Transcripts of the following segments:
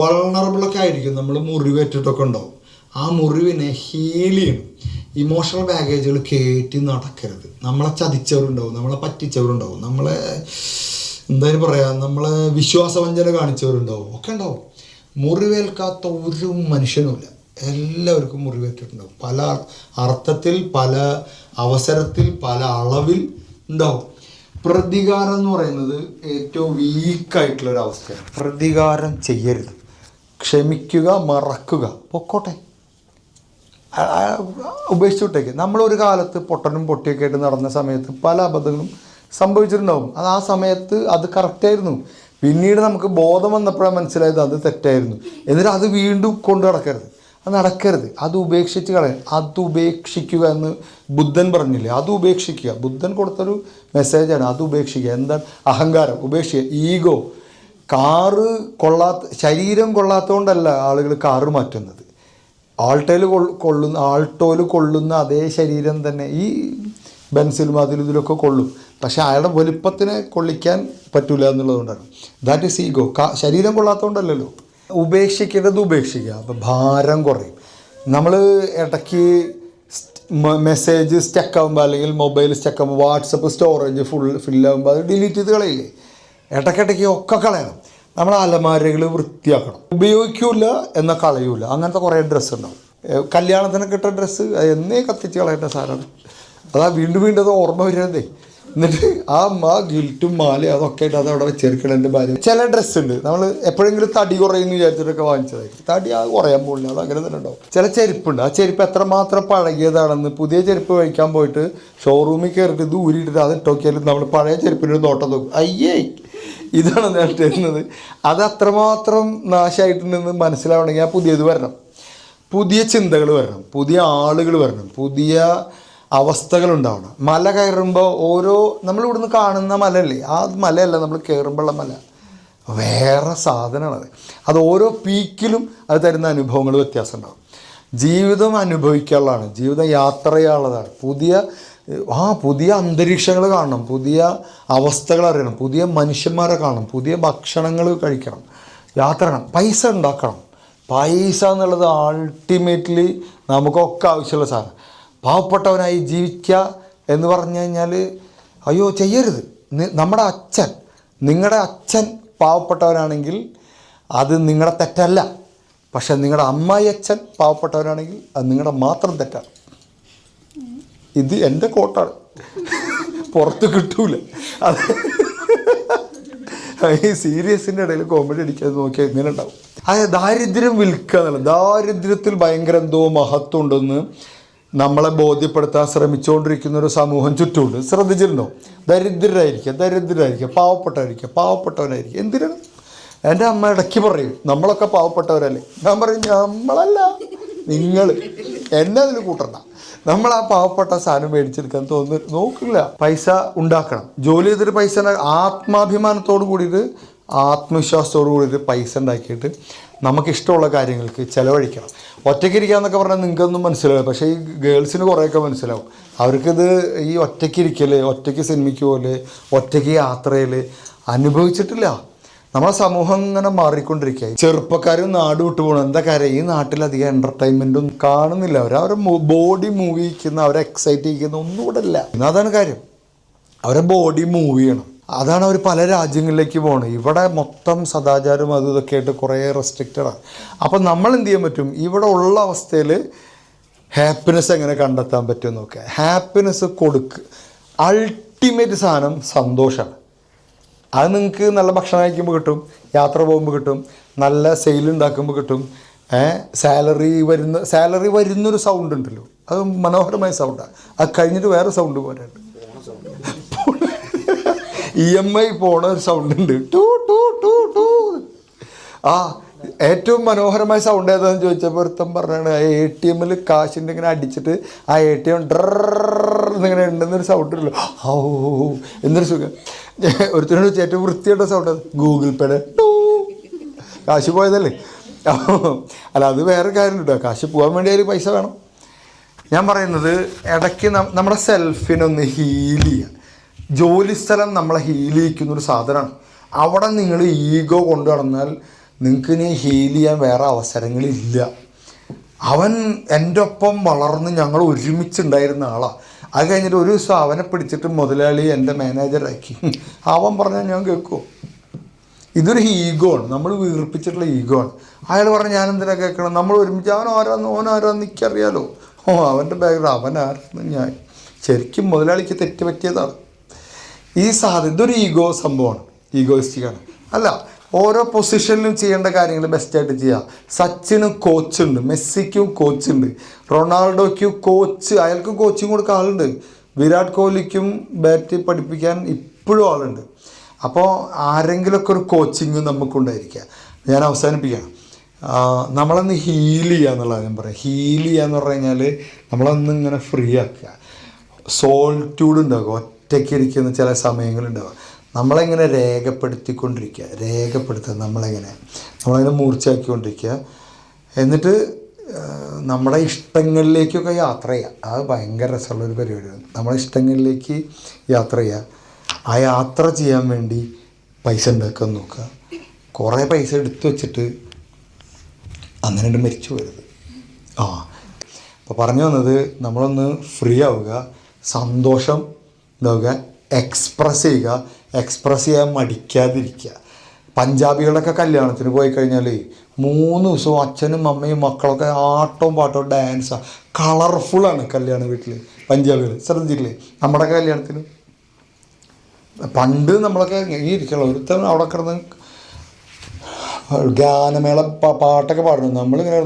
വൾണറബിളൊക്കെ ആയിരിക്കും, നമ്മൾ മുറിവേറ്റിട്ടൊക്കെ ഉണ്ടാവും. ആ മുറിവിനെ ഹീൽ ചെയ്യണം. ഇമോഷണൽ ബാഗേജുകൾ കയറ്റി നടക്കരുത്. നമ്മളെ ചതിച്ചവരുണ്ടാവും, നമ്മളെ പറ്റിച്ചവരുണ്ടാവും, നമ്മളെ എന്തായാലും പറയാം, നമ്മളെ വിശ്വാസവഞ്ചന കാണിച്ചവരുണ്ടാവും, ഒക്കെ ഉണ്ടാവും. മുറിവേൽക്കാത്ത ഒരു മനുഷ്യനുമില്ല. എല്ലാവർക്കും മുറിവേറ്റിട്ടുണ്ടാവും. പല അർത്ഥത്തിൽ, പല അവസരത്തിൽ, പല അളവിൽ ഉണ്ടാവും. പ്രതികാരം എന്ന് പറയുന്നത് ഏറ്റവും വീക്കായിട്ടുള്ളൊരവസ്ഥയാണ്. പ്രതികാരം ചെയ്യരുത്. ക്ഷമിക്കുക, മറക്കുക, പൊക്കോട്ടെ, ഉപേക്ഷിച്ചുവിട്ടേക്ക്. നമ്മളൊരു കാലത്ത് പൊട്ടനും പൊട്ടിയൊക്കെ ആയിട്ട് നടന്ന സമയത്ത് പല അബദ്ധങ്ങളും സംഭവിച്ചിട്ടുണ്ടാവും. അത് ആ സമയത്ത് അത് കറക്റ്റായിരുന്നു. പിന്നീട് നമുക്ക് ബോധം വന്നപ്പോഴാണ് മനസ്സിലായത് അത് തെറ്റായിരുന്നു. എന്നിട്ട് അത് വീണ്ടും കൊണ്ടു നടക്കരുത്. അത് നടക്കരുത്. അത് ഉപേക്ഷിച്ച് കളയാൻ. അത് ഉപേക്ഷിക്കുക എന്ന് ബുദ്ധൻ പറഞ്ഞില്ലേ, അത് ഉപേക്ഷിക്കുക. ബുദ്ധൻ കൊടുത്തൊരു മെസ്സേജാണ്, അത് ഉപേക്ഷിക്കുക. എന്താണ്? അഹങ്കാരം ഉപേക്ഷിക്കുക. ഈഗോ. ശരീരം കൊള്ളാത്തതുകൊണ്ടല്ല ആളുകൾ കാറ് മാറ്റുന്നത്. ആൾട്ടോയിൽ കൊള്ളുന്ന അതേ ശരീരം തന്നെ ഈ ബെൻസിലും ഇതിലൊക്കെ കൊള്ളും. പക്ഷേ അയാളുടെ വലുപ്പത്തിനെ കൊള്ളിക്കാൻ പറ്റില്ല എന്നുള്ളതുകൊണ്ടാണ്. That is ego. ശരീരം കൊള്ളാത്തതുകൊണ്ടല്ലല്ലോ. ഉപേക്ഷിക്കേണ്ടത് ഉപേക്ഷിക്കുക. അപ്പോൾ ഭാരം കുറയും. നമ്മൾ ഇടയ്ക്ക് മെസ്സേജ് സ്റ്റക്കാകുമ്പോൾ, അല്ലെങ്കിൽ മൊബൈൽ സ്റ്റക്കാകുമ്പോൾ, വാട്സപ്പ് സ്റ്റോറേജ് ഫില്ലാകുമ്പോൾ അത് ഡിലീറ്റ് ചെയ്ത് കളയില്ലേ? ഇടയ്ക്കിടയ്ക്ക് ഒക്കെ കളയണം. നമ്മൾ അലമാരകൾ വൃത്തിയാക്കണം. ഉപയോഗിക്കില്ല എന്നാൽ കളയൂല. അങ്ങനത്തെ കുറേ ഡ്രസ്സ് ഉണ്ടാവും. കല്യാണത്തിനൊക്കെ ഇട്ട ഡ്രസ്സ് എന്നേ കത്തിച്ച് കളയേണ്ട സാധനമാണ്. അതാ വീണ്ടും വീണ്ടും അത് ഓർമ്മ വരുന്നതേ. എന്നിട്ട് ആ ഗിൽറ്റും മാലയും അതൊക്കെ ആയിട്ട് അതവിടെ വെച്ചെടുക്കണം. എൻ്റെ ഭാര്യ ചില ഡ്രസ്സ് ഉണ്ട് നമ്മൾ എപ്പോഴെങ്കിലും തടി കുറയുമെന്ന് വിചാരിച്ചിട്ടൊക്കെ വാങ്ങിച്ചതായിരിക്കും. തടി അത് കുറയാൻ പോകില്ല, അത് അങ്ങനെ തന്നെ ഉണ്ടാവും. ചില ചെരുപ്പുണ്ട്, ആ ചെരുപ്പ് എത്രമാത്രം പഴകിയതാണെന്ന് പുതിയ ചെരുപ്പ് കഴിക്കാൻ പോയിട്ട് ഷോറൂമിൽ കയറിയിട്ട് ഇത് ഊരിയിട്ടിട്ട് അത് ഇട്ടോക്കിയാലും നമ്മൾ പഴയ ചെരുപ്പിൻ്റെ നോട്ടം നോക്കും. അയ്യേ, ഇതാണ് ഞാൻ തരുന്നത്. അത് അത്രമാത്രം നാശമായിട്ടുണ്ടെന്ന് മനസ്സിലാവണമെങ്കിൽ ആ പുതിയത് വരണം. പുതിയ ചിന്തകൾ വരണം, പുതിയ ആളുകൾ വരണം, പുതിയ അവസ്ഥകളുണ്ടാവണം. മല കയറുമ്പോൾ നമ്മളിവിടുന്ന് കാണുന്ന മലയല്ലേ, ആ മലയല്ല നമ്മൾ കയറുമ്പോഴുള്ള മല, വേറെ സാധനമാണത്. അത് ഓരോ പീക്കിലും അത് തരുന്ന അനുഭവങ്ങൾ വ്യത്യാസം ഉണ്ടാവും. ജീവിതം അനുഭവിക്കാനുള്ളതാണ്, ജീവിതം യാത്ര ചെയ്യാനുള്ളതാണ്. പുതിയ അന്തരീക്ഷങ്ങൾ കാണണം, പുതിയ അവസ്ഥകൾ അറിയണം, പുതിയ മനുഷ്യന്മാരെ കാണണം, പുതിയ ഭക്ഷണങ്ങൾ കഴിക്കണം, യാത്ര ചെയ്യണം, പൈസ ഉണ്ടാക്കണം. പൈസ എന്നുള്ളത് അൾട്ടിമേറ്റ്ലി നമുക്കൊക്കെ ആവശ്യമുള്ള സാധനം. പാവപ്പെട്ടവനായി ജീവിക്കുക എന്ന് പറഞ്ഞു കഴിഞ്ഞാൽ അയ്യോ ചെയ്യരുത്. നിങ്ങളുടെ അച്ഛൻ പാവപ്പെട്ടവനാണെങ്കിൽ അത് നിങ്ങളുടെ തെറ്റല്ല. പക്ഷെ നിങ്ങളുടെ അമ്മായി അച്ഛൻ പാവപ്പെട്ടവനാണെങ്കിൽ അത് നിങ്ങളുടെ മാത്രം തെറ്റാണ്. ഇത് എൻ്റെ കോട്ടാണ്, പുറത്ത് കിട്ടൂല. അത് ഈ സീരിയസിൻ്റെ ഇടയിൽ കോമഡി അടിക്കാതെ നോക്കിയാൽ ഇങ്ങനെ ഉണ്ടാവും. അതായത് ദാരിദ്ര്യം വിൽക്കുക എന്നുള്ളത്, ദാരിദ്ര്യത്തിൽ ഭയങ്കര എന്തോ മഹത്വം ഉണ്ടെന്ന് നമ്മളെ ബോധ്യപ്പെടുത്താൻ ശ്രമിച്ചുകൊണ്ടിരിക്കുന്ന ഒരു സമൂഹം ചുറ്റുമുണ്ട്. ശ്രദ്ധിച്ചിട്ടുണ്ടോ? ദരിദ്രരായിരിക്കുക, പാവപ്പെട്ടവനായിരിക്കുക. എന്തിനാണ്? എൻ്റെ അമ്മ ഇടയ്ക്ക് പറയും നമ്മളൊക്കെ പാവപ്പെട്ടവരല്ലേ. ഞാൻ പറയും നമ്മളല്ല, നിങ്ങൾ എന്നെ അതിൽ കൂട്ടണ്ട. നമ്മൾ ആ പാവപ്പെട്ട സാധനം മേടിച്ചെടുക്കാൻ നോക്കില്ല. പൈസ ഉണ്ടാക്കണം, ജോലി ചെയ്തിട്ട് പൈസ ആത്മാഭിമാനത്തോടു കൂടിയിട്ട്, ആത്മവിശ്വാസത്തോടു കൂടിയിട്ട് പൈസ ഉണ്ടാക്കിയിട്ട് നമുക്കിഷ്ടമുള്ള കാര്യങ്ങൾക്ക് ചിലവഴിക്കണം. ഒറ്റയ്ക്കിരിക്കാന്നൊക്കെ പറഞ്ഞാൽ നിങ്ങൾക്കൊന്നും മനസ്സിലാവും, പക്ഷേ ഈ ഗേൾസിന് കുറേയൊക്കെ മനസ്സിലാവും. അവർക്കിത് ഈ ഒറ്റയ്ക്കിരിക്കൽ, ഒറ്റയ്ക്ക് സിനിമയ്ക്ക് പോലെ, ഒറ്റയ്ക്ക് യാത്രയിൽ അനുഭവിച്ചിട്ടില്ല. നമ്മളെ സമൂഹം ഇങ്ങനെ മാറിക്കൊണ്ടിരിക്കുക. ചെറുപ്പക്കാരും നാട് വിട്ടു പോകണം. എന്താ കാര്യം? ഈ നാട്ടിലധികം എൻ്റർടൈൻമെൻറ്റും കാണുന്നില്ല. അവരെ ബോഡി മൂവ് ചെയ്യിക്കുന്ന, അവരെ എക്സൈറ്റ് ചെയ്യിക്കുന്ന ഒന്നും ഇവിടെ ഇല്ല. അതാണ് കാര്യം. അവരെ ബോഡി മൂവ് ചെയ്യണം. അതാണ് അവർ പല രാജ്യങ്ങളിലേക്ക് പോകണം. ഇവിടെ മൊത്തം സദാചാരം അതും ഇതൊക്കെ ആയിട്ട് കുറേ റെസ്ട്രിക്റ്റഡാണ്. അപ്പം നമ്മൾ എന്ത് ചെയ്യാൻ പറ്റും? ഇവിടെ ഉള്ള അവസ്ഥയിൽ ഹാപ്പിനെസ് എങ്ങനെ കണ്ടെത്താൻ പറ്റും നോക്കുക. ഹാപ്പിനെസ് അൾട്ടിമേറ്റ് സാധനം സന്തോഷമാണ്. അത് നിങ്ങൾക്ക് നല്ല ഭക്ഷണം കഴിക്കുമ്പോൾ കിട്ടും, യാത്ര പോകുമ്പോൾ കിട്ടും, നല്ല സെയിൽ ഉണ്ടാക്കുമ്പോൾ കിട്ടും. സാലറി വരുന്നൊരു സൗണ്ട് ഉണ്ടല്ലോ, അത് മനോഹരമായ സൗണ്ടാണ്. അത് കഴിഞ്ഞിട്ട് വേറെ സൗണ്ട് പോരാണ്ട് EMI പോണ ഒരു സൗണ്ട് ഉണ്ട്, ടൂ ടൂ ടൂ ടൂ. ഏറ്റവും മനോഹരമായ സൗണ്ട് ഏതാണെന്ന് ചോദിച്ചപ്പോൾ ഒരുത്തം പറഞ്ഞാണ് ATM കാശിൻ്റെ ഇങ്ങനെ അടിച്ചിട്ട് ആ ATM ഡ്രന്നിങ്ങനെ ഉണ്ടെന്നൊരു സൗണ്ട് ഉണ്ടല്ലോ. എന്നൊരു സുഖം. ഒരുത്തനോട് ചോദിച്ചാൽ ഏറ്റവും വൃത്തിയായിട്ട സൗണ്ട് ഗൂഗിൾ പേയുടെ ടൂ. കാശ് പോയതല്ലേ. അല്ല, അത് വേറെ കാര്യം കേട്ടോ. കാശ് പോകാൻ വേണ്ടി അതിൽ പൈസ വേണം. ഞാൻ പറയുന്നത് ഇടയ്ക്ക് നമ്മുടെ സെൽഫിനൊന്ന് ഹീൽ ചെയ്യുക. ജോലിസ്ഥലം നമ്മളെ ഹീൽ ചെയ്യിക്കുന്നൊരു സാധനമാണ്. അവിടെ നിങ്ങൾ ഈഗോ കൊണ്ടു നടന്നാൽ നിങ്ങൾക്ക് ഇനി ഹീൽ ചെയ്യാൻ വേറെ അവസരങ്ങളില്ല. അവൻ എൻ്റെ ഒപ്പം വളർന്ന് ഞങ്ങൾ ഒരുമിച്ചുണ്ടായിരുന്ന ആളാണ്. അത് കഴിഞ്ഞിട്ട് ഒരു ദിവസം അവനെ പിടിച്ചിട്ട് മുതലാളി എൻ്റെ മാനേജറാക്കി. അവൻ പറഞ്ഞാൽ ഞാൻ കേൾക്കുമോ? ഇതൊരു ഈഗോ ആണ്, നമ്മൾ വീർപ്പിച്ചിട്ടുള്ള ഈഗോ ആണ്. അയാൾ പറഞ്ഞ് ഞാൻ എന്തിനാ കേൾക്കണം, നമ്മൾ ഒരുമിച്ച് ഓനാരാന്ന് എനിക്കറിയാലോ. അവൻ്റെ ബാക്ക്ഗ്രൗണ്ട് അവനാരെന്ന് ഞാൻ ശരിക്കും മുതലാളിക്ക് തെറ്റ് പറ്റിയതാണ്. ഇതൊരു ഈഗോ സംഭവമാണ്, ഈഗോയിസ്റ്റിക്കാണ്. അല്ല, ഓരോ പൊസിഷനിലും ചെയ്യേണ്ട കാര്യങ്ങൾ ബെസ്റ്റായിട്ട് ചെയ്യുക. സച്ചിന് കോച്ചുണ്ട്, മെസ്സിക്കും കോച്ചുണ്ട്, റൊണാൾഡോയ്ക്കും കോച്ച്, അയാൾക്ക് കോച്ചിങ് കൊടുക്കാൻ ആളുണ്ട്, വിരാട് കോഹ്ലിക്കും ബാറ്റ് പഠിപ്പിക്കാൻ ഇപ്പോഴും ആളുണ്ട്. അപ്പോൾ ആരെങ്കിലുമൊക്കെ ഒരു കോച്ചിങ് നമുക്കുണ്ടായിരിക്കുക. ഞാൻ അവസാനിപ്പിക്കാം. നമ്മളൊന്ന് ഹീൽ ചെയ്യുക എന്നുള്ളത് ഞാൻ പറയാം. ഹീൽ ചെയ്യുക എന്ന് പറഞ്ഞു കഴിഞ്ഞാൽ നമ്മളൊന്ന് ഇങ്ങനെ ഫ്രീ ആക്കുക. സോൾറ്റ്യൂഡ് ഉണ്ടാകുക, ഒറ്റയ്ക്ക് ഇരിക്കുന്ന ചില സമയങ്ങളുണ്ടാവുക. നമ്മളെങ്ങനെ രേഖപ്പെടുത്തുക, നമ്മളങ്ങനെ മൂർച്ചയാക്കിക്കൊണ്ടിരിക്കുക. എന്നിട്ട് നമ്മുടെ ഇഷ്ടങ്ങളിലേക്കൊക്കെ യാത്ര ചെയ്യുക. അത് ഭയങ്കര രസമുള്ളൊരു പരിപാടിയാണ്. നമ്മുടെ ഇഷ്ടങ്ങളിലേക്ക് യാത്ര ചെയ്യുക. ആ യാത്ര ചെയ്യാൻ വേണ്ടി പൈസ ഉണ്ടാക്കാൻ നോക്കുക. കുറേ പൈസ എടുത്തു വച്ചിട്ട് അങ്ങനെ മരിച്ചു പോരുത്. അപ്പോൾ പറഞ്ഞു വന്നത്, നമ്മളൊന്ന് ഫ്രീ ആവുക, സന്തോഷം ഉണ്ടാവുക, എക്സ്പ്രസ് ചെയ്യാൻ മടിക്കാതിരിക്കുക. പഞ്ചാബികളുടെയൊക്കെ കല്യാണത്തിന് പോയി കഴിഞ്ഞാൽ 3 ദിവസവും അച്ഛനും അമ്മയും മക്കളൊക്കെ ആട്ടവും പാട്ടവും ഡാൻസാണ്. കളർഫുള്ളാണ് കല്യാണ വീട്ടിൽ പഞ്ചാബികൾ. ശ്രദ്ധിച്ചില്ലേ? നമ്മുടെ കല്യാണത്തിന് പണ്ട് നമ്മളൊക്കെ ഇരിക്കണം, ഒരുത്തം അവിടെ കിടന്ന് ഗാനമേള പാട്ടൊക്കെ പാടണം. നമ്മളിങ്ങനെ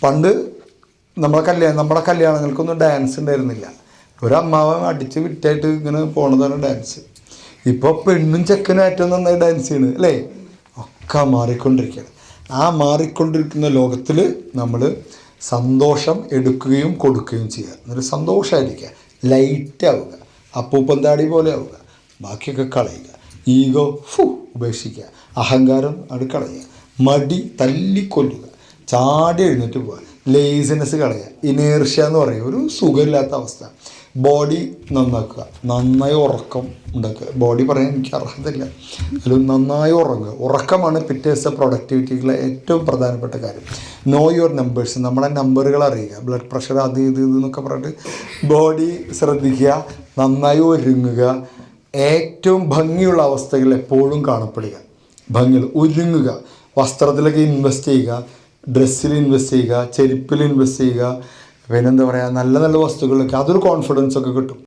പണ്ട് നമ്മുടെ കല്യാണങ്ങൾക്കൊന്നും ഡാൻസ് ഉണ്ടായിരുന്നില്ല. ഒരമ്മാവൻ അടിച്ച് വിറ്റായിട്ട് ഇങ്ങനെ പോണതാണ് ഡാൻസ്. ഇപ്പോൾ പെണ്ണും ചെക്കനും ഏറ്റവും നന്നായി ഡാൻസ് ചെയ്യണത് അല്ലേ? ഒക്കെ മാറിക്കൊണ്ടിരിക്കുകയാണ്. ആ മാറിക്കൊണ്ടിരിക്കുന്ന ലോകത്തിൽ നമ്മൾ സന്തോഷം എടുക്കുകയും കൊടുക്കുകയും ചെയ്യുക. എന്നൊരു സന്തോഷമായിരിക്കുക, ലൈറ്റ് ആവുക, അപ്പൂപ്പന്താടി പോലെ ആവുക, ബാക്കിയൊക്കെ കളയുക. ഈഗോ ഉപേക്ഷിക്കുക, അഹങ്കാരം കളയുക, മടി തല്ലിക്കൊല്ലുക, ചാടി എഴുന്നേറ്റ് പോവുക, ലേസിനെസ് കളയുക, ഇനേർഷ്യ എന്ന് പറയുക, ഒരു സുഖമില്ലാത്ത അവസ്ഥ. ബോഡി നന്നാക്കുക, നന്നായി ഉറക്കം ഉണ്ടാക്കുക. ബോഡി പറയാൻ എനിക്ക് അർഹതയില്ല, അതിൽ നന്നായി ഉറങ്ങുക. ഉറക്കമാണ് പിറ്റേ ദിവസം പ്രൊഡക്ടിവിറ്റിക്കുള്ള ഏറ്റവും പ്രധാനപ്പെട്ട കാര്യം. നോ യുവർ നമ്പേഴ്സ്, നമ്മുടെ നമ്പറുകൾ അറിയുക. ബ്ലഡ് പ്രഷർ അത് എന്നൊക്കെ പറഞ്ഞിട്ട് ബോഡി ശ്രദ്ധിക്കുക, നന്നായി ഒരുങ്ങുക. ഏറ്റവും ഭംഗിയുള്ള അവസ്ഥകൾ എപ്പോഴും കാണപ്പെടുക, ഒരുങ്ങുക. വസ്ത്രത്തിലൊക്കെ ഇൻവെസ്റ്റ് ചെയ്യുക, ഡ്രസ്സിൽ ഇൻവെസ്റ്റ് ചെയ്യുക, ചെരുപ്പിൽ ഇൻവെസ്റ്റ് ചെയ്യുക. പിന്നെന്താ പറയുക, നല്ല നല്ല വസ്തുക്കളൊക്കെ, അതൊരു കോൺഫിഡൻസ് ഒക്കെ കിട്ടും.